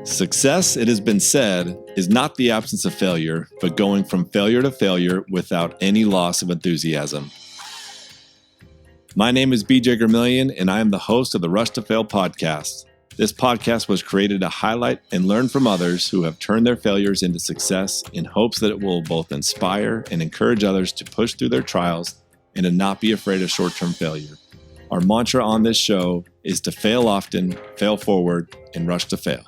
Success, it has been said, is not the absence of failure, but going from failure to failure without any loss of enthusiasm. My name is BJ Gramillion, and I am the host of the Rush to Fail podcast. This podcast was created to highlight and learn from others who have turned their failures into success in hopes that it will both inspire and encourage others to push through their trials and to not be afraid of short-term failure. Our mantra on this show is to fail often, fail forward, and rush to fail.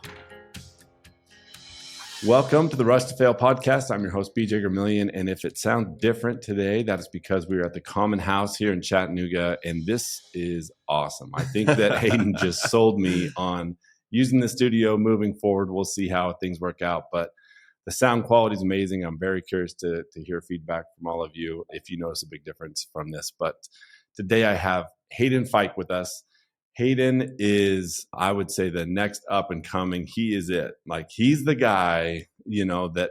Welcome to the Rush to Fail podcast. I'm your host, BJ Gramillion, and if it sounds different today, that is because we are at the Common House here in Chattanooga, and this is awesome. I think that Haydn just sold me on using the studio moving forward. We'll see how things work out, but the sound quality is amazing. I'm very curious to hear feedback from all of you if you notice a big difference from this. But today I have Hayden Fike with us. Haydn is, I would say, the next up and coming. He is it. Like, he's the guy, that,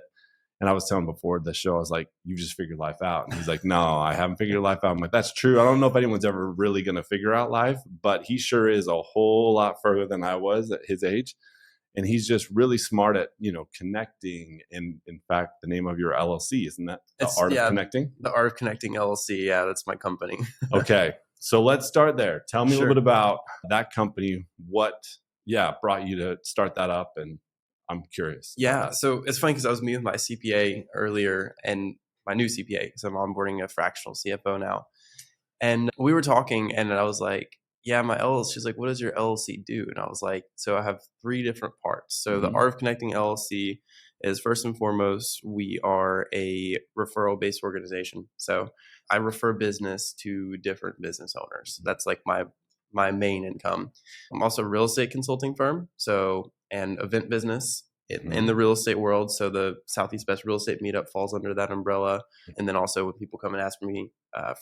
and I was telling him before the show, I was like, you just figured life out. And he's like, no, I haven't figured life out. I'm like, that's true. I don't know if anyone's ever really going to figure out life, but he sure is a whole lot further than I was at his age. And he's just really smart at, connecting. And in fact, the name of your LLC, isn't that the Art of Connecting? The Art of Connecting LLC. Yeah, that's my company. Okay. So let's start there. Tell me a little bit about that company. What, brought you to start that up? And I'm curious. Yeah. So it's funny because I was meeting with my CPA earlier, and my new CPA, because I'm onboarding a fractional CFO now. And we were talking, and I was like, yeah, my LLC. She's like, what does your LLC do? And I was like, so I have three different parts. So the Art of Connecting LLC is, first and foremost, we are a referral-based organization. So I refer business to different business owners. That's like my main income. I'm also a real estate consulting firm, and event business in the real estate world. So the Southeast Best Real Estate Meetup falls under that umbrella. And then also when people come and ask me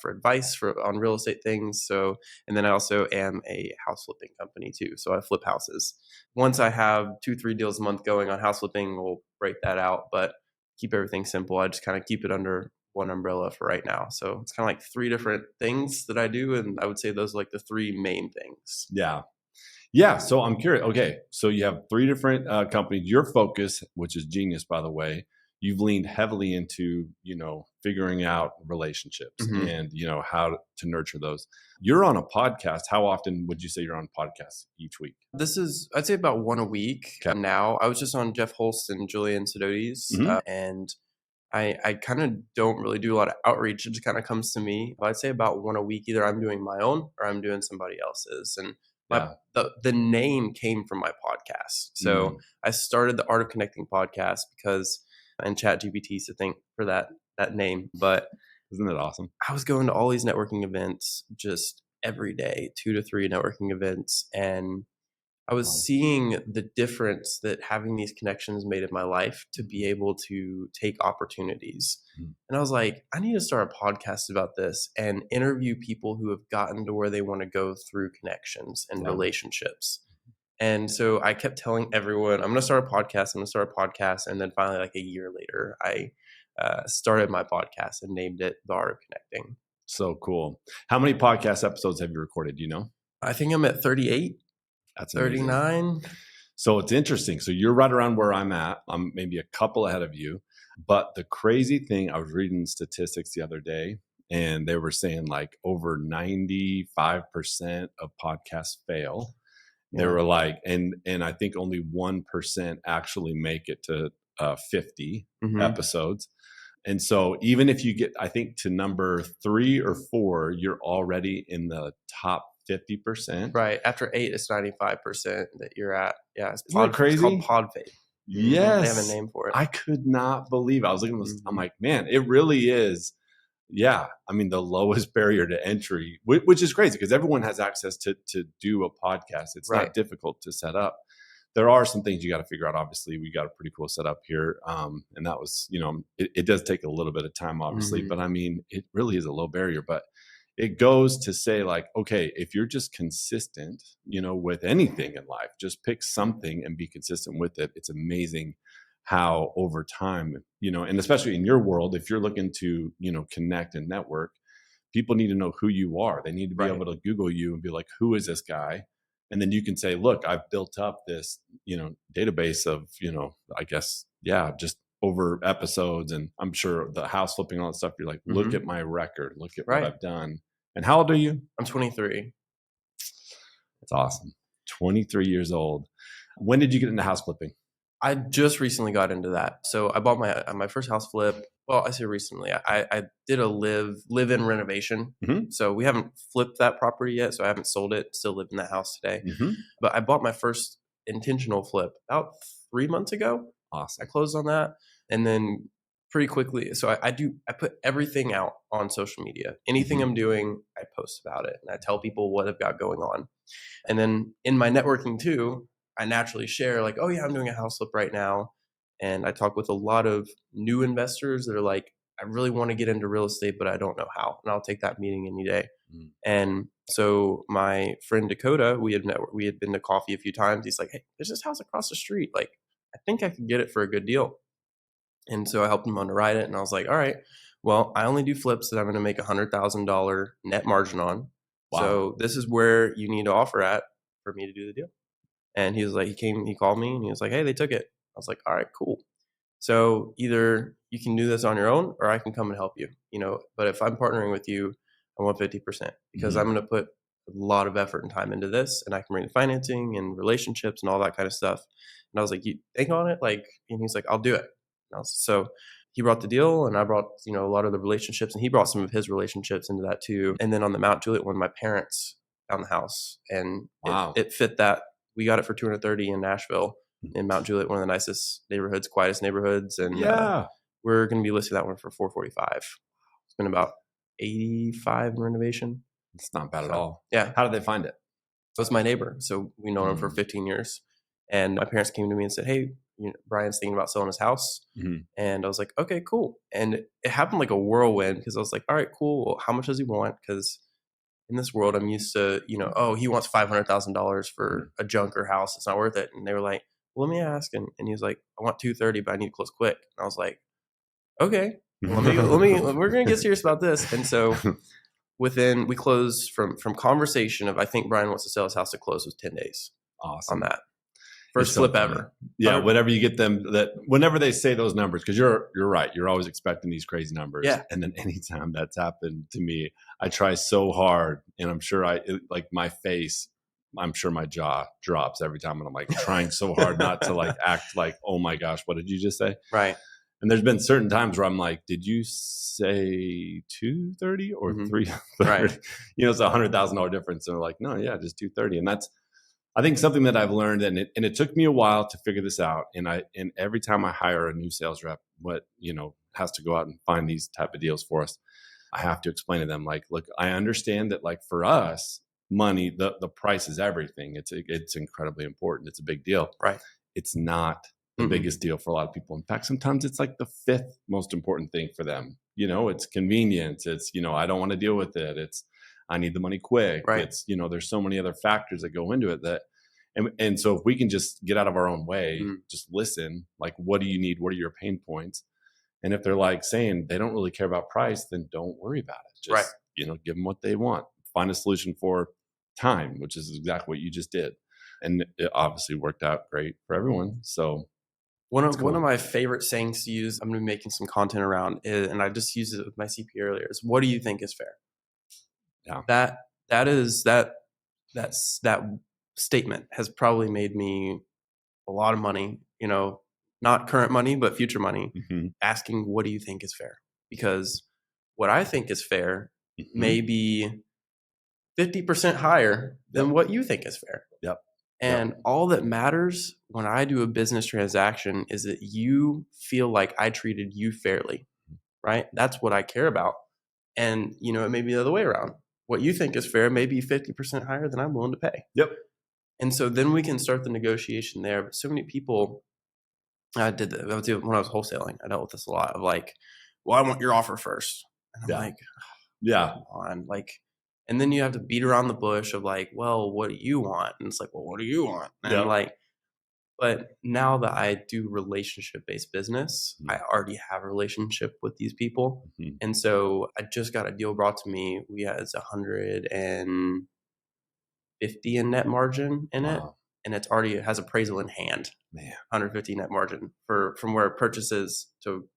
for advice on real estate things. And then I also am a house flipping company too. So I flip houses. Once I have 2-3 deals a month going on house flipping, we'll break that out, but keep everything simple. I just kind of keep it under one umbrella for right now. So it's kind of like three different things that I do. And I would say those are like the three main things. Yeah. Yeah. So I'm curious. Okay. So you have three different companies. Your focus, which is genius, by the way, you've leaned heavily into, figuring out relationships and, how to nurture those. You're on a podcast. How often would you say you're on podcasts each week? This is, I'd say about one a week now. I was just on Jeff Holst and Julian Sidoti's, and I kind of don't really do a lot of outreach. It just kind of comes to me. But I'd say about one a week. Either I'm doing my own or I'm doing somebody else's. And the name came from my podcast. So I started the Art of Connecting podcast because, and ChatGPT used to think for that name. But isn't it awesome? I was going to all these networking events just every day, 2 to 3 networking events. And I was seeing the difference that having these connections made in my life to be able to take opportunities. And I was like, I need to start a podcast about this and interview people who have gotten to where they want to go through connections and relationships. And so I kept telling everyone, I'm going to start a podcast. And then finally, like a year later, I started my podcast and named it The Art of Connecting. So cool. How many podcast episodes have you recorded? Do you know? I think I'm at 38. That's amazing. 39. So it's interesting. So you're right around where I'm at. I'm maybe a couple ahead of you. But the crazy thing, I was reading statistics the other day, and they were saying like over 95% of podcasts fail. Yeah. They were like, and I think only 1% actually make it to 50 episodes. And so even if you get, I think, to number 3 or 4, you're already in the top 50%. Right. After 8, it's 95% that you're at. Yeah. It's crazy? It's called pod fade. Yes. They have a name for it. I could not believe it. I was looking at this. I'm like, man, it really is. Yeah. I mean, the lowest barrier to entry, which is crazy because everyone has access to do a podcast. It's not difficult to set up. There are some things you got to figure out. Obviously, we got a pretty cool setup here. And that was, it does take a little bit of time, obviously, but I mean, it really is a low barrier, but it goes to say like, okay, if you're just consistent, with anything in life, just pick something and be consistent with it. It's amazing how over time, and especially in your world, if you're looking to, connect and network, people need to know who you are. They need to be able to Google you and be like, who is this guy? And then you can say, look, I've built up this, database of, I guess, just over episodes. And I'm sure the house flipping, all that stuff. You're like, look at my record, look at what I've done. And how old are you? I'm 23. That's awesome. 23 years old. When did you get into house flipping? I just recently got into that. So I bought my first house flip. Well, I say recently. I did a live-in renovation. Mm-hmm. So we haven't flipped that property yet. So I haven't sold it. Still live in that house today. Mm-hmm. But I bought my first intentional flip about 3 months ago. Awesome. I closed on that, and then pretty quickly. So I put everything out on social media. Anything I'm doing, I post about it, and I tell people what I've got going on. And then in my networking too, I naturally share like, oh yeah, I'm doing a house flip right now. And I talk with a lot of new investors that are like, I really want to get into real estate, but I don't know how. And I'll take that meeting any day. Mm. And so my friend Dakota, we had been to coffee a few times. He's like, hey, there's this house across the street. Like, I think I could get it for a good deal. And so I helped him underwrite it. And I was like, all right, well, I only do flips that I'm going to make $100,000 net margin on. Wow. So this is where you need to offer at for me to do the deal. And he was like, he called me and he was like, hey, they took it. I was like, all right, cool. So either you can do this on your own or I can come and help you, but if I'm partnering with you, I want 50% because I'm going to put a lot of effort and time into this, and I can bring the financing and relationships and all that kind of stuff. And I was like, you think on it? And he's like, I'll do it. So he brought the deal and I brought, a lot of the relationships, and he brought some of his relationships into that too. And then on the Mount Juliet one, my parents found the house and wow. it fit that. We got it for $230 in Nashville, in Mount Juliet, one of the nicest neighborhoods, quietest neighborhoods. And we're going to be listing that one for $445. It's been about $85 in renovation. It's not bad at all. Yeah. How did they find it? So it's my neighbor. So we know him for 15 years. And my parents came to me and said, hey, Brian's thinking about selling his house. Mm-hmm. And I was like, okay, cool. And it happened like a whirlwind because I was like, all right, cool. Well, how much does he want? Because in this world, I'm used to, he wants $500,000 for a junker house. It's not worth it. And they were like, well, let me ask. And he was like, I want $230, but I need to close quick. And I was like, okay, let me, we're going to get serious about this. And so we closed from conversation of, I think Brian wants to sell his house to close with 10 days. Awesome. On that. First flip ever. Yeah. Whenever you get them whenever they say those numbers, because you're right. You're always expecting these crazy numbers. Yeah. And then anytime that's happened to me, I try so hard, and I'm sure my face, I'm sure my jaw drops every time. And I'm like trying so hard not to like act like, oh my gosh, what did you just say? Right. And there's been certain times where I'm like, did you say 230 or 330? Right. It's $100,000 difference. And they're like, no, yeah, just 230. And that's, I think, something that I've learned, and it took me a while to figure this out. And every time I hire a new sales rep, has to go out and find these type of deals for us, I have to explain to them, like, look, I understand that, like, for us, money, the price is everything. It's incredibly important. It's a big deal. Right. It's not the biggest deal for a lot of people. In fact, sometimes it's like the fifth most important thing for them. It's convenience. It's, I don't want to deal with it. It's, I need the money quick. Right. It's, there's so many other factors that go into it and so if we can just get out of our own way, just listen, like, what do you need? What are your pain points? And if they're like saying they don't really care about price, then don't worry about it. Just, give them what they want. Find a solution for time, which is exactly what you just did. And it obviously worked out great for everyone. So one of my favorite sayings to use, I'm going to be making some content around, and I just used it with my CP earlier, is what do you think is fair? Yeah. That statement has probably made me a lot of money, not current money, but future money, asking, what do you think is fair? Because what I think is fair may be 50% higher than what you think is fair. Yep. And all that matters when I do a business transaction is that you feel like I treated you fairly, right? That's what I care about. And, it may be the other way around. What you think is fair may be 50% higher than I'm willing to pay. Yep. And so then we can start the negotiation there. But so many people, I did that when I was wholesaling. I dealt with this a lot of like, well, I want your offer first. And I'm like, come on. Like, and then you have to beat around the bush of like, well, what do you want? And it's like, well, what do you want? And but now that I do relationship-based business, I already have a relationship with these people. And so I just got a deal brought to me. It's 100 and 150 in net margin in it, Wow. and it has appraisal in hand. Man. 150 net margin from where it purchases to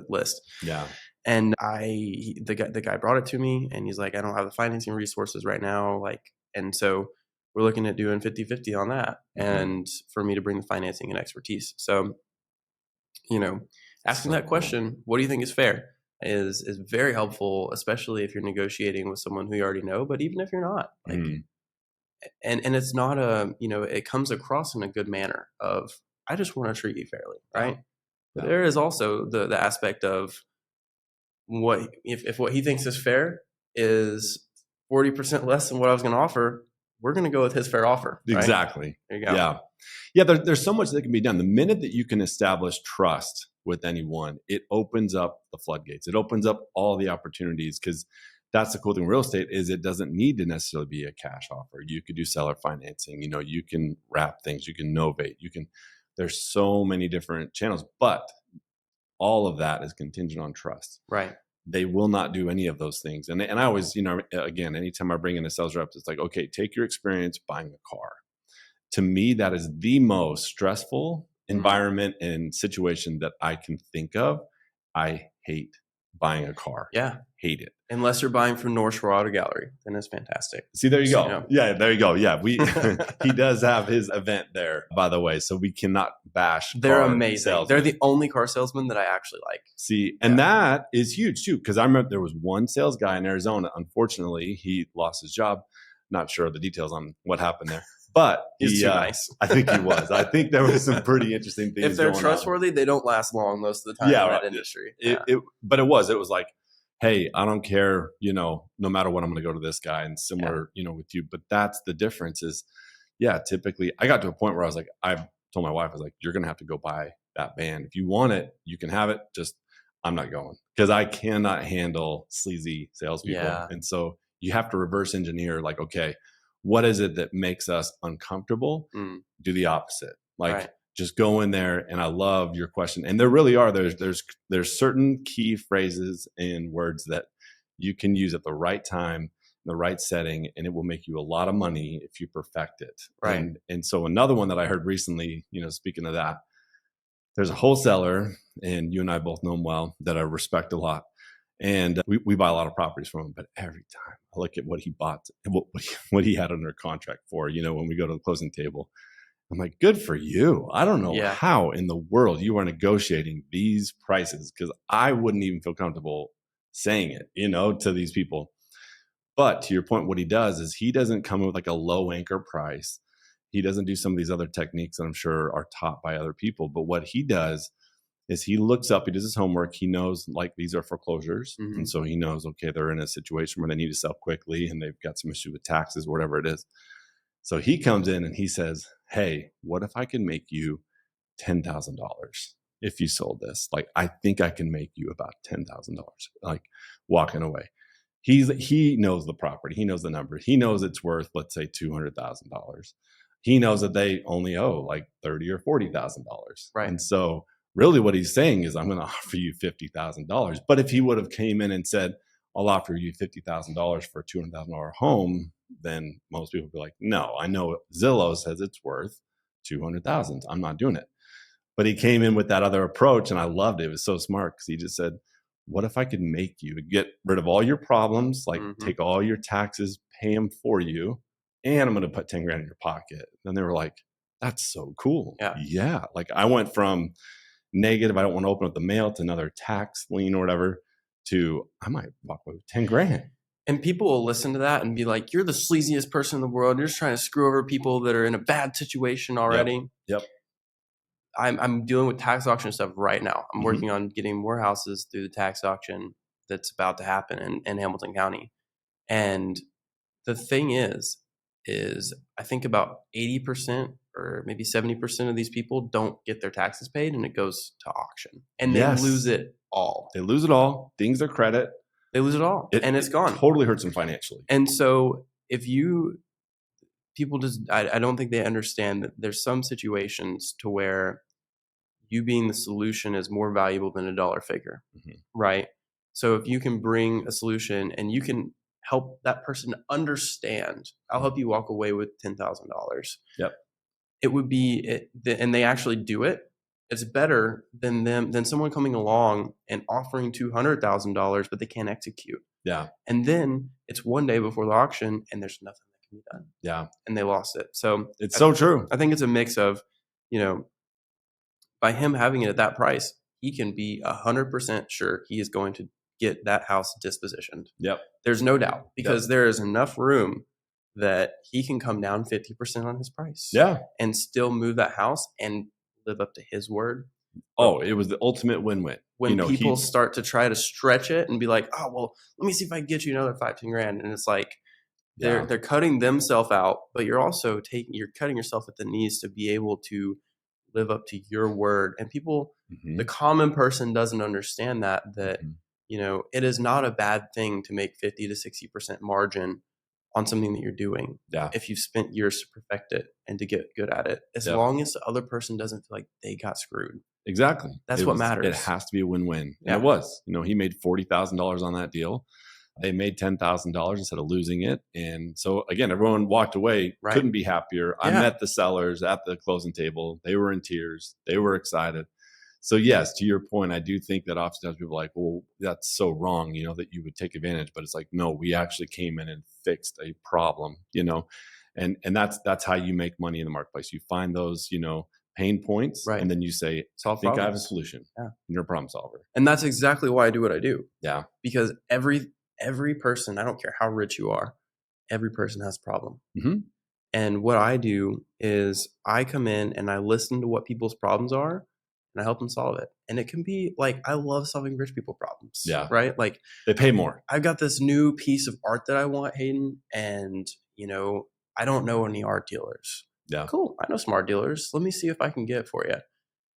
list. Yeah. And the guy brought it to me, and he's like, I don't have the financing resources right now. Like, and so we're looking at doing 50-50 on that. And for me to bring the financing and expertise. So, asking that question, what do you think is fair, is very helpful, especially if you're negotiating with someone who you already know, but even if you're not, like, and it's not it comes across in a good manner of, I just want to treat you fairly. Right. But there is also the aspect of, what if what he thinks is fair is 40% less than what I was going to offer, we're going to go with his fair offer. Right? Exactly. There you go. Yeah. Yeah. There's so much that can be done. The minute that you can establish trust with anyone, it opens up the floodgates. It opens up all the opportunities, because that's the cool thing with real estate, is it doesn't need to necessarily be a cash offer. You could do seller financing, you can wrap things, you can novate, there's so many different channels, but all of that is contingent on trust. Right. They will not do any of those things. And I always, again, anytime I bring in a sales rep, it's like, okay, take your experience buying a car. To me, that is the most stressful environment and situation that I can think of. I hate buying a car. Yeah. Hate it. Unless you're buying from North Shore Auto Gallery, then it's fantastic. See, there you go. Yeah, there you go. Yeah, he does have his event there, by the way, so we cannot bash. They're amazing. Salesmen. They're the only car salesman that I actually like. See, and that is huge too, because I remember there was one sales guy in Arizona. Unfortunately, he lost his job. Not sure of the details on what happened there, but he's too nice. I think he was. I think there was some pretty interesting things. If they're trustworthy, they don't last long most of the time in that industry. But it was like, hey, I don't care, no matter what, I'm going to go to this guy, and similar, with you. But that's the difference is, typically I got to a point where I was like, I told my wife, I was like, you're going to have to go buy that van. If you want it, you can have it. Just, I'm not going, because I cannot handle sleazy salespeople. Yeah. And so you have to reverse engineer, like, okay, what is it that makes us uncomfortable? Do the opposite. Like, just go in there. And I love your question. And there really are, there's certain key phrases and words that you can use at the right time, in the right setting, and it will make you a lot of money if you perfect it. Right. And so another one that I heard recently, speaking of that, there's a wholesaler, and you and I both know him well, that I respect a lot. And we buy a lot of properties from him, but every time I look at what he bought, what he had under contract for, when we go to the closing table, I'm like, good for you. I don't know how in the world you are negotiating these prices, because I wouldn't even feel comfortable saying it, to these people. But to your point, what he does is he doesn't come with like a low anchor price. He doesn't do some of these other techniques that I'm sure are taught by other people. But what he does is he looks up, he does his homework. He knows, like, these are foreclosures. And so he knows, okay, they're in a situation where they need to sell quickly and they've got some issue with taxes, whatever it is. So he comes in and he says, hey, what if I can make you $10,000 if you sold this? Like, I think I can make you about $10,000, like, walking away. He knows the property. He knows the number. He knows it's worth, let's say, $200,000. He knows that they only owe like $30,000 or $40,000. Right. And so really what he's saying is, I'm going to offer you $50,000. But if he would have came in and said, I'll offer you $50,000 for a $200,000 home, then most people would be like, no, I know Zillow says it's worth $200,000. I'm not doing it. But he came in with that other approach, and I loved it. It was so smart, because he just said, what if I could make you get rid of all your problems, like take all your taxes, pay them for you, and I'm going to put 10 grand in your pocket. And they were like, that's so cool. Yeah. Like, I went from negative, I don't want to open up the mail, to another tax lien or whatever, to I might walk away with 10 grand. And people will listen to that and be like, you're the sleaziest person in the world. You're just trying to screw over people that are in a bad situation already. Yep. I'm dealing with tax auction stuff right now. I'm working on getting more houses through the tax auction that's about to happen in Hamilton County. And the thing is I think about 80% or maybe 70% of these people don't get their taxes paid, and it goes to auction, and they lose it all. They lose it all. Things are credit. They lose it all, and it's gone. Totally hurts them financially. And so people just, I don't think they understand that there's some situations to where you being the solution is more valuable than a dollar figure, right? So if you can bring a solution and you can help that person understand. I'll help you walk away with $10,000. Yep. It would be, and they actually do it. It's better than someone coming along and offering $200,000, but they can't execute. Yeah. And then it's one day before the auction and there's nothing that can be done. Yeah. And they lost it. So it's so true. I think it's a mix of, by him having it at that price, he can be 100% sure he is going to get that house dispositioned. Yep. There's no doubt, because there is enough room that he can come down 50% on his price. Yeah. And still move that house and live up to his word. Oh, it was the ultimate win-win. When people start to try to stretch it and be like, oh, well, let me see if I can get you another 5-10 grand. And it's like, they're cutting themselves out, but you're also cutting yourself at the knees to be able to live up to your word. And people, the common person doesn't understand that it is not a bad thing to make 50 to 60% margin on something that you're doing. Yeah. If you've spent years to perfect it and to get good at it, as long as the other person doesn't feel like they got screwed. Exactly. That's what matters. It has to be a win-win. And it was, he made $40,000 on that deal. They made $10,000 instead of losing it. And so again, everyone walked away, couldn't be happier. I met the sellers at the closing table. They were in tears. They were excited. So yes, to your point, I do think that oftentimes people are like, well, that's so wrong, that you would take advantage. But it's like, no, we actually came in and fixed a problem, and that's how you make money in the marketplace. You find those, pain points, and then you say, I think I have a solution. Yeah. You're a problem solver. And that's exactly why I do what I do. Yeah. Because every person, I don't care how rich you are, every person has a problem. Mm-hmm. And what I do is I come in and I listen to what people's problems are and I help them solve it. And it can be like, I love solving rich people problems. Yeah. Right? Like, they pay more. I've got this new piece of art that I want, Haydn, and I don't know any art dealers. Yeah. Cool. I know some art dealers. Let me see if I can get it for you.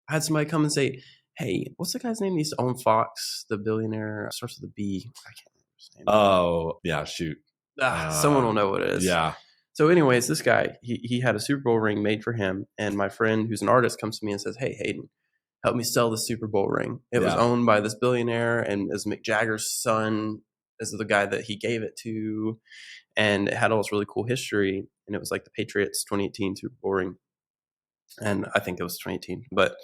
I had somebody come and say, hey, what's the guy's name? He used to own Fox, the billionaire, starts with a B. I can't remember his name. Oh, yeah, shoot. Someone will know what it is. Yeah. So anyways, this guy, he had a Super Bowl ring made for him. And my friend who's an artist comes to me and says, hey, Haydn, help me sell the Super Bowl ring. It was owned by this billionaire, and as Mick Jagger's son is the guy that he gave it to. And it had all this really cool history. And it was like the Patriots 2018 Super Bowl ring. And I think it was 2018. But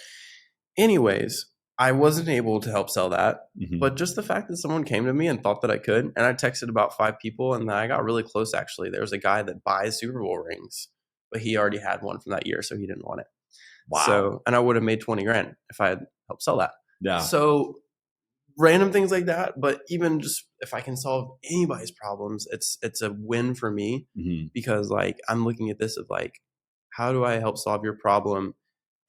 anyways, I wasn't able to help sell that. Mm-hmm. But just the fact that someone came to me and thought that I could, and I texted about 5 people, and I got really close, actually. There was a guy that buys Super Bowl rings, but he already had one from that year, so he didn't want it. Wow. So, and I would have made 20 grand if I had helped sell that. Yeah. So random things like that, but even just if I can solve anybody's problems, it's a win for me. Mm-hmm. Because like, I'm looking at this of like, how do I help solve your problem?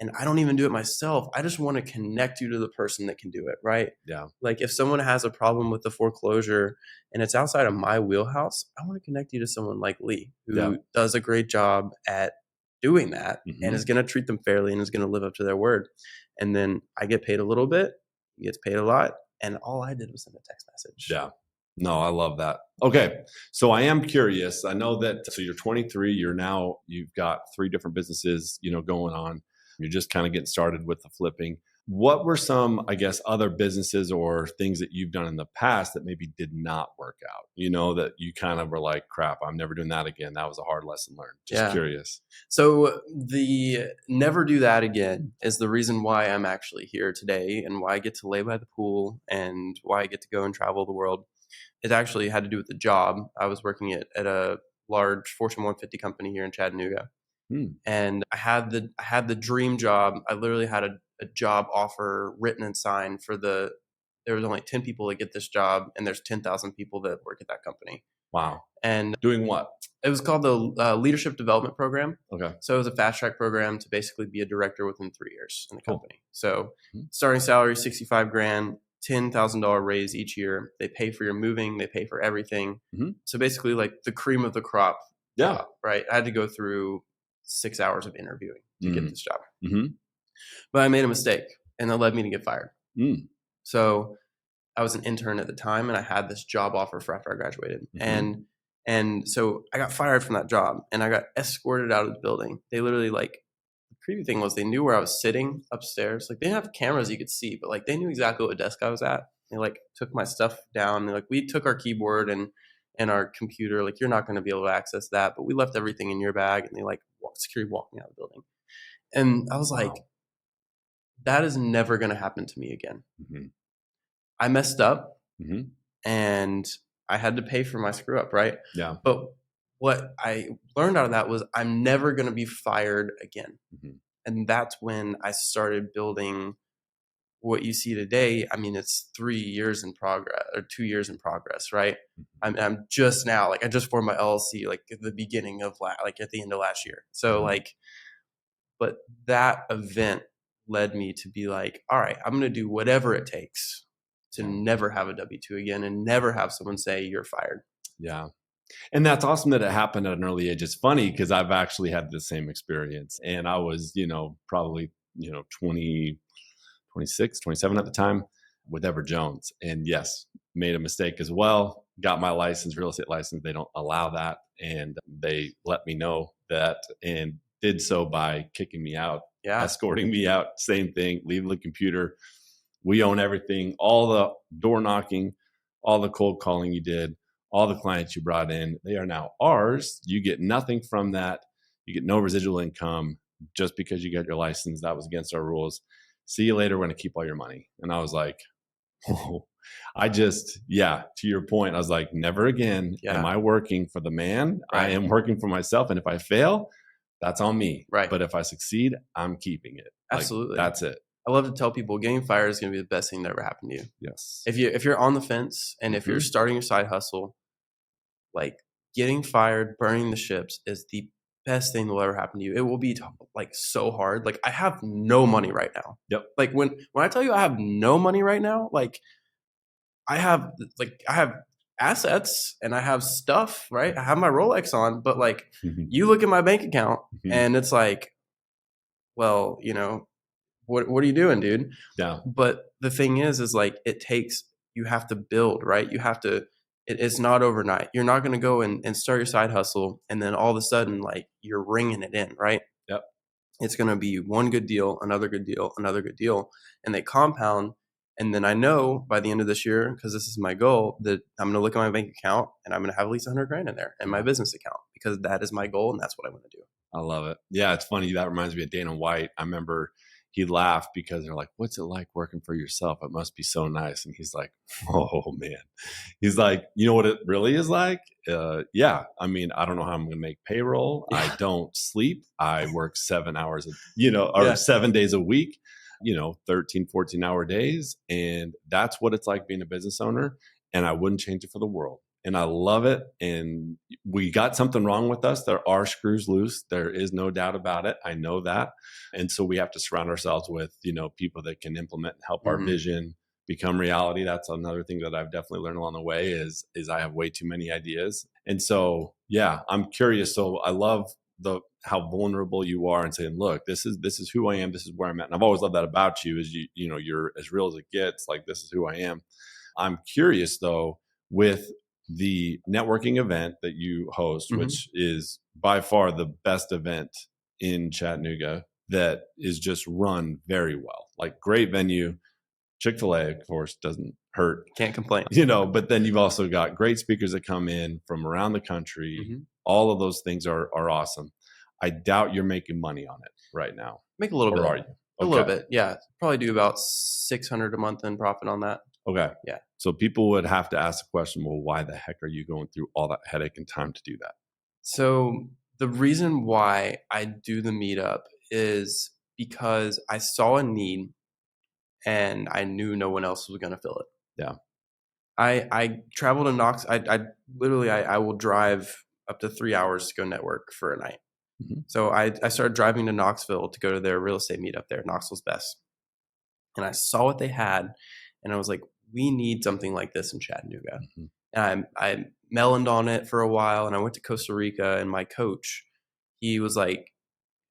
And I don't even do it myself. I just want to connect you to the person that can do it, right? Yeah. Like if someone has a problem with the foreclosure and it's outside of my wheelhouse, I want to connect you to someone like Lee, who does a great job at doing that, mm-hmm. and is going to treat them fairly and is going to live up to their word. And then I get paid a little bit, he gets paid a lot. And all I did was send a text message. Yeah. No, I love that. Okay. So I am curious. I know that, so you're 23, you've got 3 different businesses, going on. You're just kind of getting started with the flipping. What were some, I guess, other businesses or things that you've done in the past that maybe did not work out? That you kind of were like, crap, I'm never doing that again. That was a hard lesson learned. Just curious. So the never do that again is the reason why I'm actually here today and why I get to lay by the pool and why I get to go and travel the world. It actually had to do with the job. I was working at a large Fortune 150 company here in Chattanooga. And I had the dream job. I literally had a job offer written and signed there was only 10 people that get this job, and there's 10,000 people that work at that company. Wow. And doing what? It was called the Leadership Development Program. Okay. So it was a fast track program to basically be a director within 3 years in the company. So starting salary, 65 grand, $10,000 raise each year. They pay for your moving. They pay for everything. Mm-hmm. So basically like the cream of the crop. Yeah. Right. I had to go through 6 hours of interviewing to get this job. Mm-hmm. But I made a mistake, and that led me to get fired. So I was an intern at the time, and I had this job offer for after I graduated. Mm-hmm. And so I got fired from that job, and I got escorted out of the building. They literally the creepy thing was they knew where I was sitting upstairs. Like they didn't have cameras you could see, but they knew exactly what desk I was at. They took my stuff down. We took our keyboard and and our computer. Like, you're not going to be able to access that, but we left everything in your bag. And they like security walked me out of the building. And I was like, that is never going to happen to me again. Mm-hmm. I messed up Mm-hmm. and I had to pay for my screw up, right? Yeah. But what I learned out of that was I'm never going to be fired again. Mm-hmm. And that's when I started building what you see today. I mean, it's 3 years in progress or 2 years in progress, right? Mm-hmm. I'm just now, like, I just formed my LLC like at the beginning of like at the end of last year. So Mm-hmm. like, but that event led me to be like, all right, I'm going to do whatever it takes to never have a W-2 again and never have someone say you're fired. Yeah. And that's awesome that it happened at an early age. It's funny because I've actually had the same experience, and I was, probably, 20, 26, 27 at the time with Ever Jones. And yes, made a mistake as well. Got my license, real estate license. They don't allow that. And they let me know that and did so by kicking me out, escorting me out. Same thing, leaving the computer. We own everything, all the door knocking, all the cold calling you did, all the clients you brought in. They are now ours. You get nothing from that. You get no residual income just because you got your license. That was against our rules. See you later. We're going to keep all your money. And I was like, oh, to your point, I was like, never again am I working for the man. Right. I am working for myself. And if I fail, that's on me. Right. But if I succeed, I'm keeping it. Absolutely. That's it. I love to tell people getting fired is going to be the best thing that ever happened to you. Yes. If you're on the fence and if you're starting your side hustle, like, getting fired, burning the ships is the best thing that will ever happen to you. It will be like so hard. Like, I have no money right now. Yep. Like, when I tell you I have no money right now, like, I have assets and I have stuff, right? I have my Rolex on, but like, you look at my bank account and it's like, well, what are you doing, dude? Yeah. But the thing is like, you have to build, right? You have to, it's not overnight. You're not going to go and start your side hustle and then all of a sudden, like, you're ringing it in, right? Yep. It's going to be one good deal, another good deal, another good deal, and they compound. And then I know by the end of this year, because this is my goal, that I'm going to look at my bank account and I'm going to have at least $100,000 in there in my business account, because that is my goal and that's what I want to do. I love it. Yeah, it's funny. That reminds me of Dana White. I remember he laughed because they're like, what's it like working for yourself? It must be so nice. And he's like, oh, man. He's like, you know what it really is like? Yeah. I mean, I don't know how I'm going to make payroll. Yeah. I don't sleep. I work 7 hours, 7 days a week, 13, 14-hour days. And that's what it's like being a business owner. And I wouldn't change it for the world. And I love it. And we got something wrong with us. There are screws loose. There is no doubt about it. I know that. And so we have to surround ourselves with, people that can implement and help our vision become reality. That's another thing that I've definitely learned along the way is I have way too many ideas. And so, yeah, I'm curious. So I love how vulnerable you are and saying, look, this is who I am. This is where I'm at. And I've always loved that about you is you're as real as it gets. Like, this is who I am. I'm curious though, with the networking event that you host, which is by far the best event in Chattanooga, that is just run very well. Like, great venue. Chick-fil-A, of course, doesn't hurt. Can't complain. But then you've also got great speakers that come in from around the country. All of those things are awesome. I doubt you're making money on it right now. Make a little bit. Are you? A little bit, yeah. Probably do about $600 a month in profit on that. Okay. Yeah. So people would have to ask the question, well, why the heck are you going through all that headache and time to do that? So the reason why I do the meetup is because I saw a need and I knew no one else was going to fill it. Yeah. I travel to Knox. I will drive up to 3 hours to go network for a night. So I started driving to Knoxville to go to their real estate meetup there, Knoxville's Best. And I saw what they had and I was like, we need something like this in Chattanooga. And I meloned on it for a while and I went to Costa Rica, and my coach, he was like,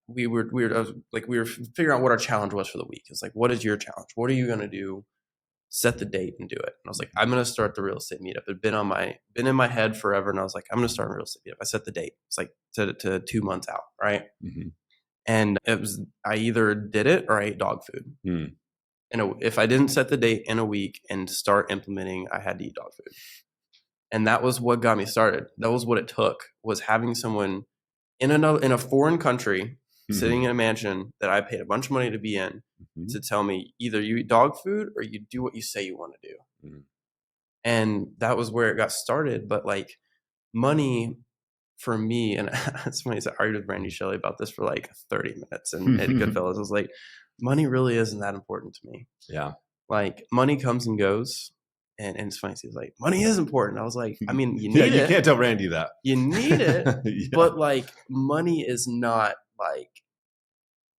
we were figuring out what our challenge was for the week. It's like, what is your challenge? What are you going to do? Set the date and do it. And I was like, I'm going to start the real estate meetup. It had been in my head forever. And I was like, I'm going to start a real estate meetup. I set the date. It's like set it to 2 months out. Right. And I either did it or I ate dog food. And if I didn't set the date in a week and start implementing, I had to eat dog food. And that was what got me started. That was what it took, was having someone in a foreign country sitting in a mansion that I paid a bunch of money to be in to tell me either you eat dog food or you do what you say you want to do. And that was where it got started. But like money for me, and it's funny, I argued with Brandy Shelley about this for like 30 minutes and at Goodfellas. I was like, money really isn't that important to me. Yeah. Like money comes and goes. And it's funny, he's like, money is important. I was like, I mean, you need it. You can't tell Randy that. You need it, but like money is not like,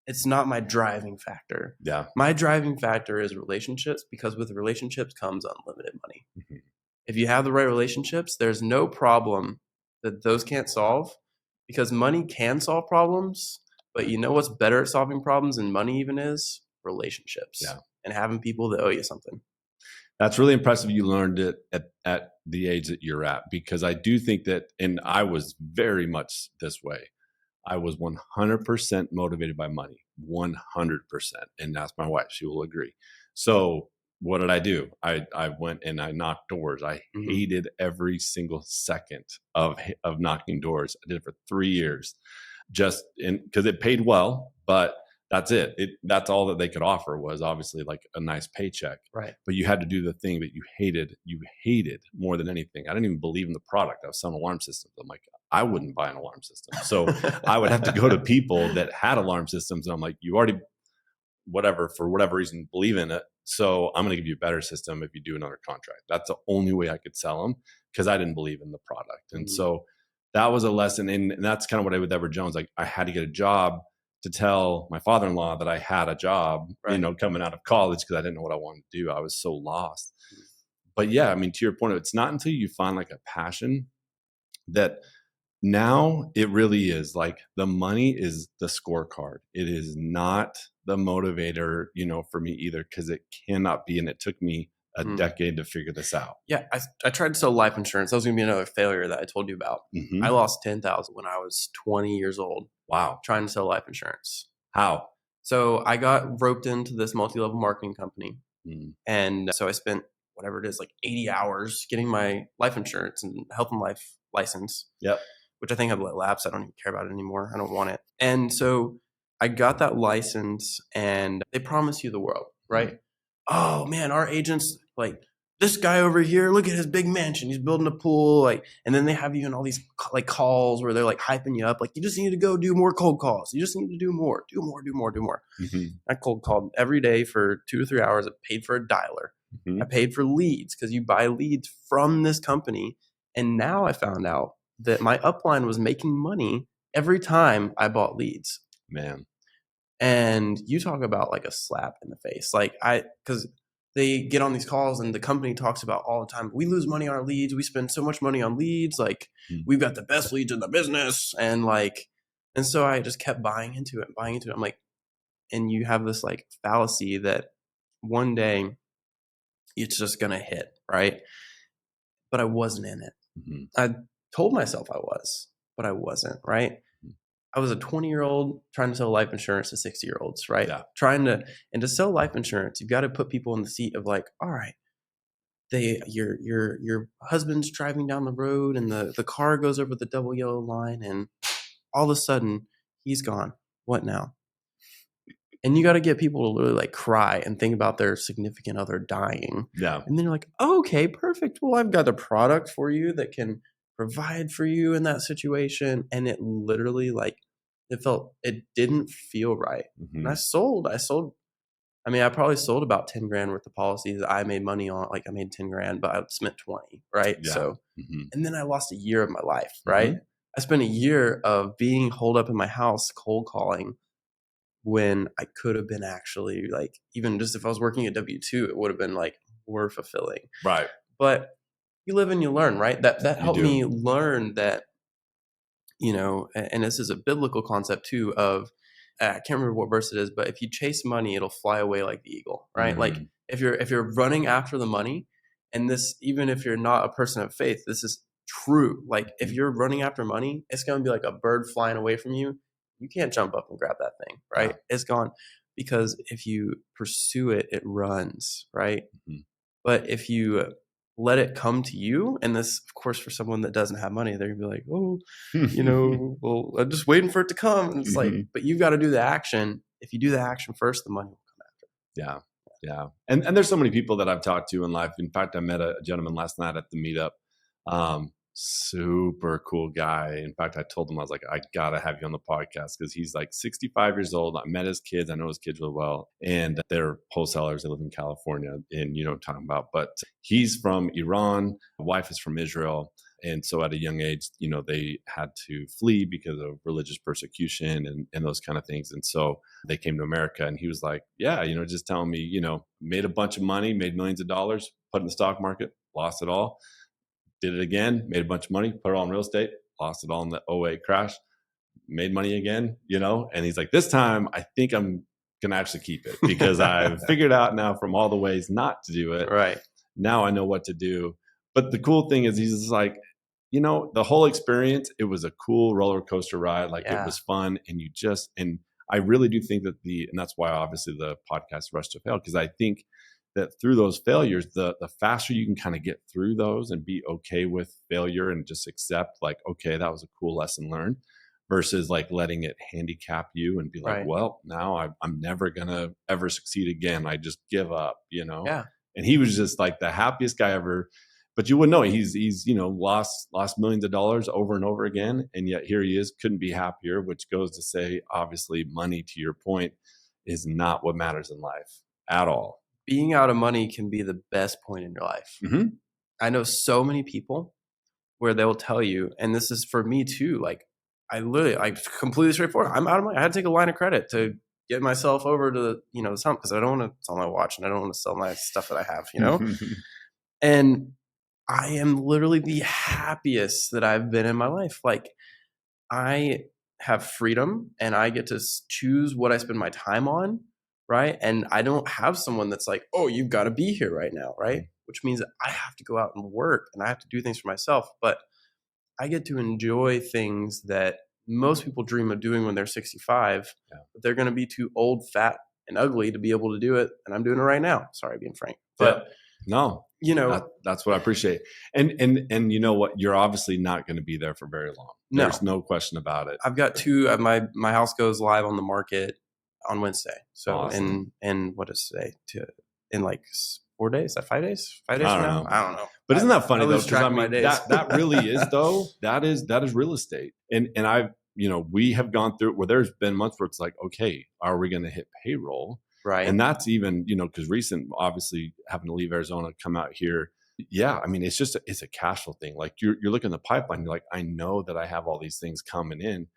it's not my driving factor. Yeah. My driving factor is relationships, because with relationships comes unlimited money. If you have the right relationships, there's no problem that those can't solve, because money can solve problems. But you know what's better at solving problems than money even is? Relationships. Yeah. And having people that owe you something. That's really impressive. You learned it at the age that you're at, because I do think that, and I was very much this way. I was 100% motivated by money, 100%. And that's my wife. She will agree. So what did I do? I went and I knocked doors. I hated every single second of knocking doors. I did it for 3 years, just because it paid well, but that's it. That's all that they could offer, was obviously like a nice paycheck. Right. But you had to do the thing that you hated more than anything. I didn't even believe in the product. I was selling alarm systems. I'm like, I wouldn't buy an alarm system. So I would have to go to people that had alarm systems. And I'm like, you already, for whatever reason, believe in it. So I'm going to give you a better system if you do another contract. That's the only way I could sell them, because I didn't believe in the product. And so that was a lesson. And that's kind of what I did with Edward Jones. Like, I had to get a job to tell my father-in-law that I had a job, coming out of college, because I didn't know what I wanted to do. I was so lost. But yeah, I mean, to your point, it's not until you find like a passion that now it really is like the money is the scorecard. It is not the motivator, for me either, because it cannot be. And it took me a decade to figure this out. Yeah. I tried to sell life insurance. That was going to be another failure that I told you about. I lost $10,000 when I was 20 years old. Wow. Trying to sell life insurance. How? So I got roped into this multi-level marketing company. And so I spent whatever it is, like 80 hours getting my life insurance and health and life license. Yep. Which I think I've let lapse. I don't even care about it anymore. I don't want it. And so I got that license, and they promise you the world, right? Oh man, our agents, like, this guy over here, look at his big mansion. He's building a pool. Like, and then they have you in all these like calls where they're like hyping you up. Like, you just need to go do more cold calls. You just need to do more. I cold called every day for 2 to 3 hours. I paid for a dialer. I paid for leads, because you buy leads from this company. And now I found out that my upline was making money every time I bought leads. Man. And you talk about like a slap in the face. Like, because they get on these calls and the company talks about all the time, we lose money on our leads. We spend so much money on leads. Like, we've got the best leads in the business. And so I just kept buying into it. I'm like, and you have this like fallacy that one day it's just going to hit, right? But I wasn't in it. I told myself I was, but I wasn't, right? I was a 20-year-old trying to sell life insurance to 60-year-olds, right? Yeah. And to sell life insurance, you've got to put people in the seat of like, all right, your husband's driving down the road and the car goes over the double yellow line, and all of a sudden he's gone. What now? And you got to get people to literally like cry and think about their significant other dying. Yeah. And then you're like, oh, okay, perfect. Well, I've got a product for you that can provide for you in that situation. And it literally like, it didn't feel right. And I sold. I mean, I probably sold about 10 grand worth of policies that I made money on. Like, I made 10 grand, but I spent 20, right? Yeah. So, and then I lost a year of my life, right? I spent a year of being holed up in my house, cold calling, when I could have been actually like, even just if I was working at W-2, it would have been like more fulfilling. Right. But you live and you learn, right? That helped me learn that, and this is a biblical concept too of, I can't remember what verse it is, but if you chase money, it'll fly away like the eagle, right? Like if you're running after the money, and this, even if you're not a person of faith, this is true. Like if you're running after money, it's going to be like a bird flying away from you. You can't jump up and grab that thing, right? Yeah. It's gone. Because if you pursue it, it runs, right? But if you let it come to you. And this, of course, for someone that doesn't have money, they're gonna be like, oh, well, I'm just waiting for it to come. And it's like, but you've got to do the action. If you do the action first, the money will come after. Yeah. Yeah. And there's so many people that I've talked to in life. In fact, I met a gentleman last night at the meetup. Super cool guy. In fact, I told him, I was like, I gotta have you on the podcast, because he's like 65 years old. I met his kids. I know his kids really well, and they're wholesalers. They live in California, and you know what I'm talking about. But he's from Iran. My wife is from Israel. And so at a young age, you know, they had to flee because of religious persecution and those kind of things. And so they came to America, and he was like, yeah, you know, just telling me, you know, made a bunch of money, made millions of dollars, put in the stock market, lost it all. Did it again, made a bunch of money, put it all in real estate, lost it all in the '08 crash, made money again, you know? And he's like, this time I think I'm going to actually keep it, because I've figured out now from all the ways not to do it. Right. Now I know what to do. But the cool thing is, he's just like, you know, the whole experience, it was a cool roller coaster ride. Like, it was fun. And I really do think that and that's why obviously the podcast Rush to Fail, because I think that through those failures, the faster you can kind of get through those and be okay with failure and just accept, like, okay, that was a cool lesson learned, versus like letting it handicap you and be like, well, now I'm never going to ever succeed again. I just give up, you know? Yeah. And he was just like the happiest guy ever. But you wouldn't know. He's you know, lost millions of dollars over and over again. And yet here he is, couldn't be happier, which goes to say, obviously, money, to your point, is not what matters in life at all. Being out of money can be the best point in your life. Mm-hmm. I know so many people where they'll tell you, and this is for me too, like I completely straightforward. I'm out of money. I had to take a line of credit to get myself over to the, you know, the sump, because I don't want to sell my watch and I don't want to sell my stuff that I have, you know? And I am literally the happiest that I've been in my life. Like, I have freedom and I get to choose what I spend my time on. Right. And I don't have someone that's like, oh, you've got to be here right now. Right. Which means that I have to go out and work and I have to do things for myself. But I get to enjoy things that most people dream of doing when they're 65. But they're going to be too old, fat, and ugly to be able to do it. And I'm doing it right now. Sorry, being frank. But no, you know, that's what I appreciate. And you know what? You're obviously not going to be there for very long. There's no question about it. I've got two. My house goes live on the market on Wednesday. So awesome. in what is today? In like 4 days? Is that 5 days? 5 days from now? I don't know. But isn't that funny though? Because I mean, days. that really is though. That is real estate. And I've, you know, we have gone through it where there's been months where it's like, okay, are we going to hit payroll? Right. And that's even, you know, because recent, obviously having to leave Arizona, come out here. Yeah. I mean, it's a cash flow thing. Like you're looking at the pipeline, you're like, I know that I have all these things coming in.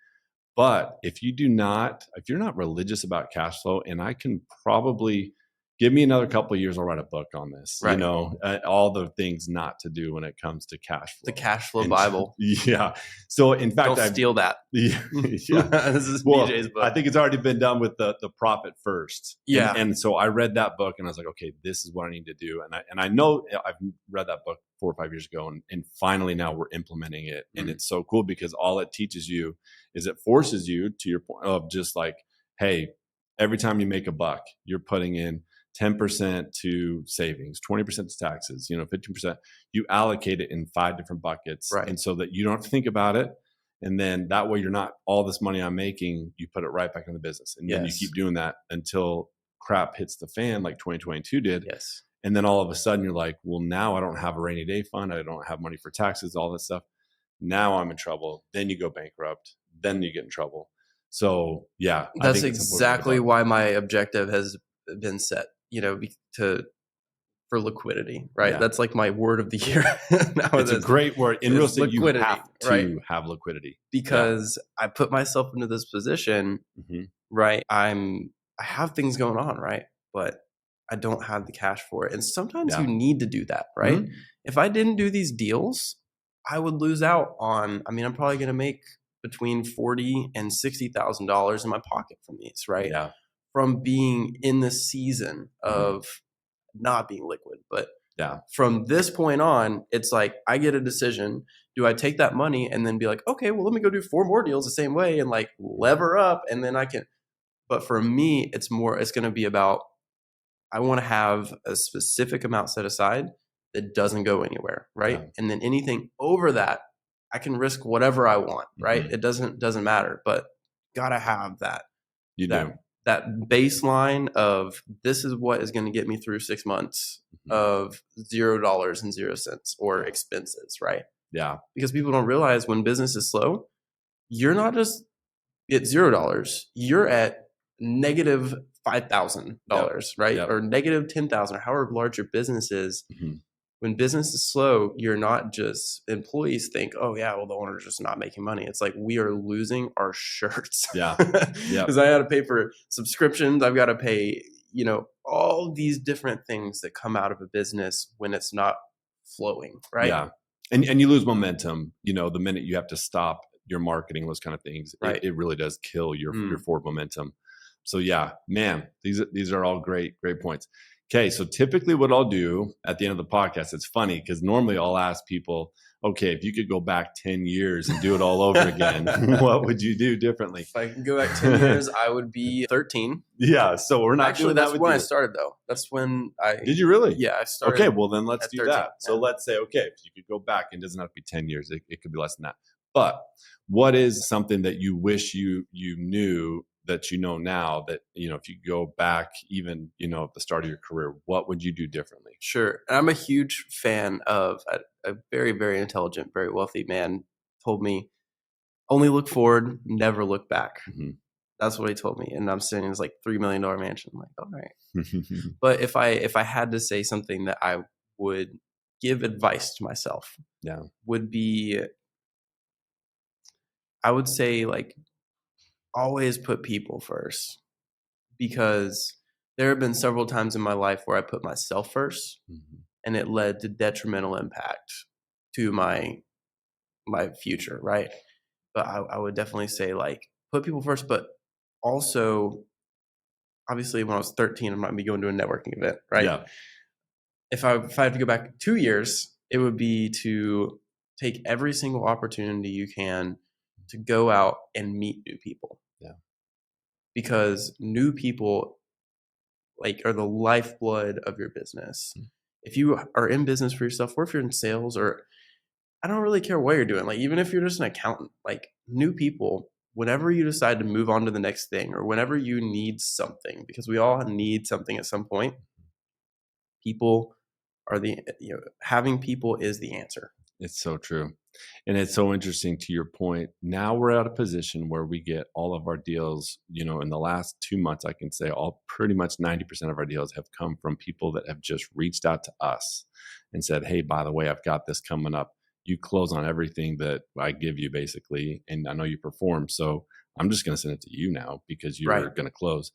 But if you're not religious about cash flow, and I can probably give me another couple of years, I'll write a book on this, you know, all the things not to do when it comes to cash flow. The cash flow Bible. Yeah. So in fact, don't steal that. Yeah. This is BJ's book. I think it's already been done with the profit first. Yeah. And so I read that book and I was like, okay, this is what I need to do. And I know I've read that book 4 or 5 years ago, and finally now we're implementing it. And it's so cool because all it teaches you is it forces you, to your point of just like, hey, every time you make a buck, you're putting in 10% to savings, 20% to taxes, 15%. You allocate it in 5 different buckets. Right. And so that you don't have to think about it. And then that way you're not, all this money I'm making, you put it right back in the business. And then you keep doing that until crap hits the fan like 2022 did. Yes. And then all of a sudden you're like, well, now I don't have a rainy day fund. I don't have money for taxes, all this stuff. Now I'm in trouble. Then you go bankrupt. Then you get in trouble. So yeah. That's exactly why my objective has been set, for liquidity, right? Yeah. That's like my word of the year. It's a great word. In real estate, you have to have liquidity. Because I put myself into this position, right? I have things going on, right? But I don't have the cash for it. And sometimes you need to do that, right? Mm-hmm. If I didn't do these deals, I would lose out on, I'm probably going to make between $40,000 and $60,000 in my pocket from these, right? Yeah. From being in the season of not being liquid. But from this point on, it's like I get a decision. Do I take that money and then be like, okay, well, let me go do 4 more deals the same way and like lever up and then I can. But for me, it's going to be about, I want to have a specific amount set aside that doesn't go anywhere, right? Yeah. And then anything over that, I can risk whatever I want, right? Mhm. It doesn't matter, but gotta have that You that do. that baseline of this is what is going to get me through 6 months Mhm. of $0.00 or Yeah. expenses, right? Yeah. Because people don't realize when business is slow, you're not just at $0, you're at negative $5,000, right? Yep. Or negative 10,000, or however large your business is. Mhm. When business is slow, you're not just employees think, oh yeah, well the owner's just not making money. It's like we are losing our shirts. Yeah. Yep. Because I got to pay for subscriptions. I've got to pay, all these different things that come out of a business when it's not flowing, right? Yeah. And you lose momentum, the minute you have to stop your marketing, those kind of things. Right. It really does kill your Mm. forward momentum. So yeah, man, these are all great points. Okay, so typically what I'll do at the end of the podcast, it's funny because normally I'll ask people, okay, if you could go back 10 years and do it all over again, what would you do differently? If I can go back 10 years, I would be 13. Yeah, so we're not Actually, doing that that's with when you. I started, though. That's when I... Did you really? Yeah, I started. Okay, well then let's at do 13, that. So yeah. let's say, okay, if you could go back, it doesn't have to be 10 years. It could be less than that. But what is something that you wish you knew that you know now that, if you go back even, at the start of your career, what would you do differently? Sure. And I'm a huge fan of a very, very intelligent, very wealthy man told me, only look forward, never look back. Mm-hmm. That's what he told me. And I'm sitting in this like $3 million mansion. I'm like, all right. But if I had to say something that I would give advice to myself, Yeah. would be, I would say like, always put people first, because there have been several times in my life where I put myself first, Mm-hmm. and it led to detrimental impact to my future, right? But I would definitely say like put people first, but also obviously when I was 13, I'm not gonna be going to a networking event, right? Yeah. If I had to go back 2 years, it would be to take every single opportunity you can to go out and meet new people. Yeah. Because new people like are the lifeblood of your business. Mm-hmm. If you are in business for yourself, or if you're in sales, or I don't really care what you're doing, like even if you're just an accountant, like new people, whenever you decide to move on to the next thing, or whenever you need something, because we all need something at some point, people are having people is the answer. It's so true. And it's so interesting to your point. Now we're at a position where we get all of our deals, in the last 2 months, I can say pretty much 90% of our deals have come from people that have just reached out to us and said, hey, by the way, I've got this coming up. You close on everything that I give you basically. And I know you perform. So I'm just going to send it to you now because you're Right. going to close.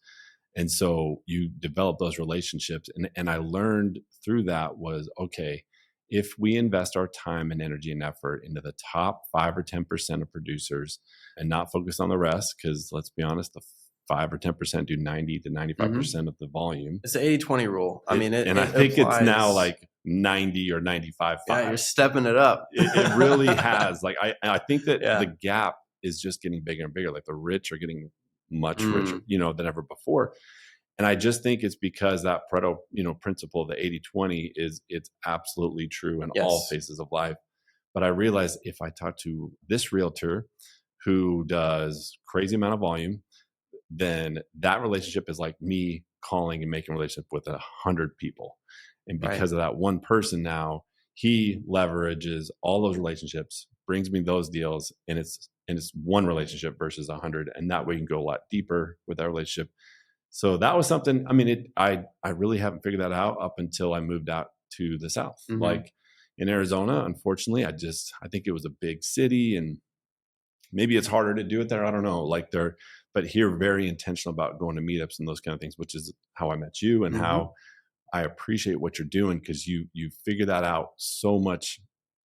And so you develop those relationships. And I learned through that was, okay, if we invest our time and energy and effort into the top 5 or 10% of producers and not focus on the rest, because let's be honest, the 5 or 10% do 90 to 95% of the volume. It's the 80-20 rule. I think it's now like 90 or 95. Yeah, you're stepping it up. It really has. Like I think that Yeah. the gap is just getting bigger and bigger. Like the rich are getting much richer, than ever before. And I just think it's because that Pareto, principle, the 80-20 it's absolutely true in all phases of life. But I realized if I talk to this realtor who does crazy amount of volume, then that relationship is like me calling and making a relationship with 100 people. And because of that one person now, he leverages all those relationships, brings me those deals, and it's one relationship versus 100. And that way you can go a lot deeper with that relationship. So that was something, I really haven't figured that out up until I moved out to the South. Mm-hmm. Like in Arizona, unfortunately, I think it was a big city and maybe it's harder to do it there. I don't know. But here, very intentional about going to meetups and those kind of things, which is how I met you and how I appreciate what you're doing, because you figure that out so much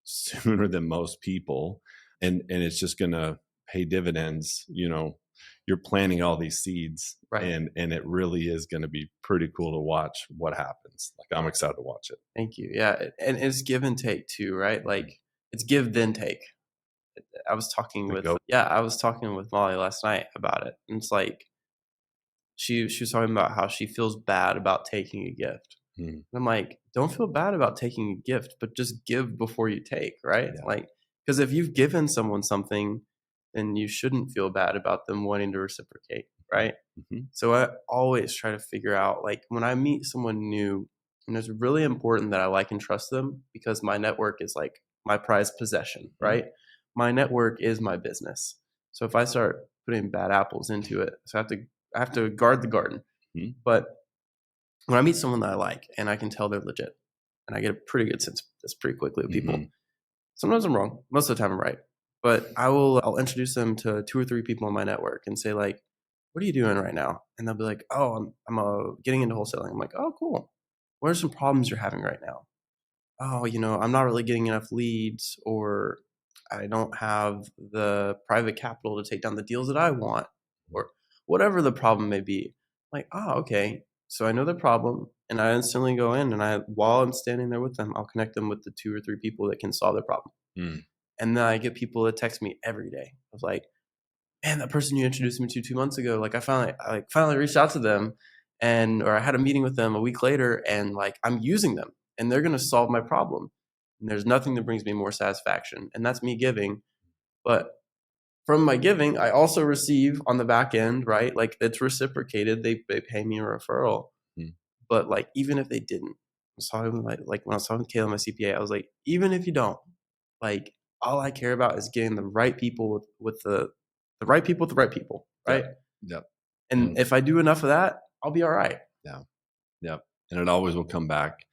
sooner than most people. And it's just going to pay dividends, you're planting all these seeds, and it really is going to be pretty cool to watch what happens. Like I'm excited to watch it. Thank you. Yeah. And it's give and take too, right? Like it's give then take. I was talking with Molly last night about it. And it's like she was talking about how she feels bad about taking a gift. And I'm like, don't feel bad about taking a gift, but just give before you take, right? Yeah. Like, because if you've given someone something, then you shouldn't feel bad about them wanting to reciprocate, right? So I always try to figure out, like, when I meet someone new, and it's really important that I like and trust them, because my network is like my prized possession, right? My network is my business. So if I start putting bad apples into it, so I have to guard the garden. But when I meet someone that I like and I can tell they're legit, and I get a pretty good sense of this pretty quickly with people. Sometimes I'm wrong. Most of the time I'm right. But I'll introduce them to 2 or 3 people in my network and say, like, what are you doing right now? And they'll be like, oh, I'm getting into wholesaling. I'm like, oh, cool. What are some problems you're having right now? Oh, I'm not really getting enough leads, or I don't have the private capital to take down the deals that I want, or whatever the problem may be. I'm like, oh, okay. So I know the problem, and I instantly go in, and while I'm standing there with them, I'll connect them with the 2 or 3 people that can solve their problem. And then I get people that text me every day of like, man, that person you introduced me to 2 months ago, like I finally reached out to them, or I had a meeting with them a week later, and like I'm using them and they're going to solve my problem. And there's nothing that brings me more satisfaction. And that's me giving. But from my giving, I also receive on the back end, right? Like it's reciprocated. They pay me a referral. But like, even if they didn't, I was talking like when I was talking to Kayla, my CPA, I was like, even if you don't, like, all I care about is getting the right people with the right people with the right people, right? Yep. And if I do enough of that, I'll be all right. Yep. And it always will come back.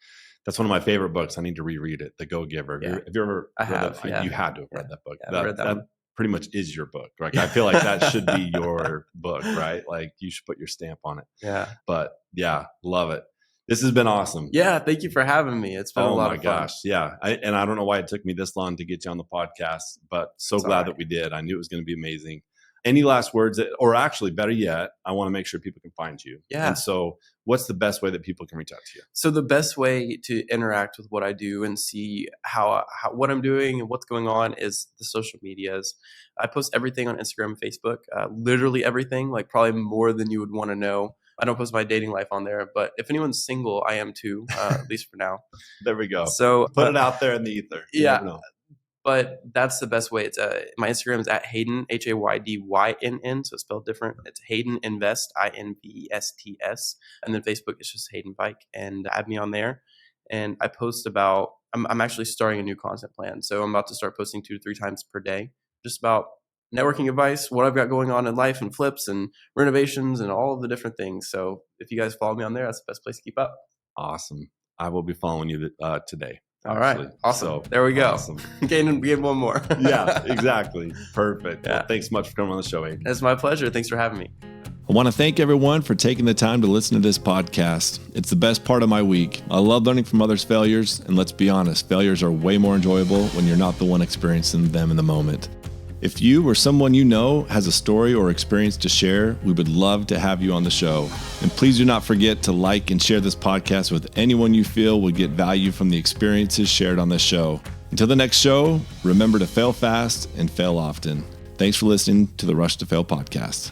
That's one of my favorite books. I need to reread it, The Go-Giver. Have you ever read that? You had to have read that book. Yeah, I read that one. Pretty much is your book. Like, I feel like that should be your book, right? Like you should put your stamp on it. Yeah. But yeah, love it. This has been awesome. Yeah, thank you for having me. It's been a lot of fun. Oh my gosh, yeah. And I don't know why it took me this long to get you on the podcast, but glad that we did. I knew it was going to be amazing. Any last words, or actually better yet, I want to make sure people can find you. Yeah. And so what's the best way that people can reach out to you? So the best way to interact with what I do and see how what I'm doing and what's going on is the social medias. I post everything on Instagram and Facebook, literally everything, like probably more than you would want to know. I don't post my dating life on there, but if anyone's single, I am too, at least for now. There we go. So put it out there in the ether. Yeah. But that's the best way. It's my Instagram is at Haydyn, Haydynn, so it's spelled different. It's Haydyn Invest, INVESTS, and then Facebook is just Hayden Fike, and add me on there. And I post about. I'm actually starting a new content plan, so I'm about to start posting 2 to 3 times per day, just about networking advice, what I've got going on in life, and flips and renovations and all of the different things. So if you guys follow me on there, that's the best place to keep up. Awesome. I will be following you today. All right. Awesome. So, there we go. Awesome. Gain one more. Yeah, exactly. Perfect. Yeah. Well, thanks so much for coming on the show, Hayden. It's my pleasure. Thanks for having me. I want to thank everyone for taking the time to listen to this podcast. It's the best part of my week. I love learning from others' failures, and let's be honest, failures are way more enjoyable when you're not the one experiencing them in the moment. If you or someone you know has a story or experience to share, we would love to have you on the show. And please do not forget to like and share this podcast with anyone you feel would get value from the experiences shared on this show. Until the next show, remember to fail fast and fail often. Thanks for listening to the Rush to Fail podcast.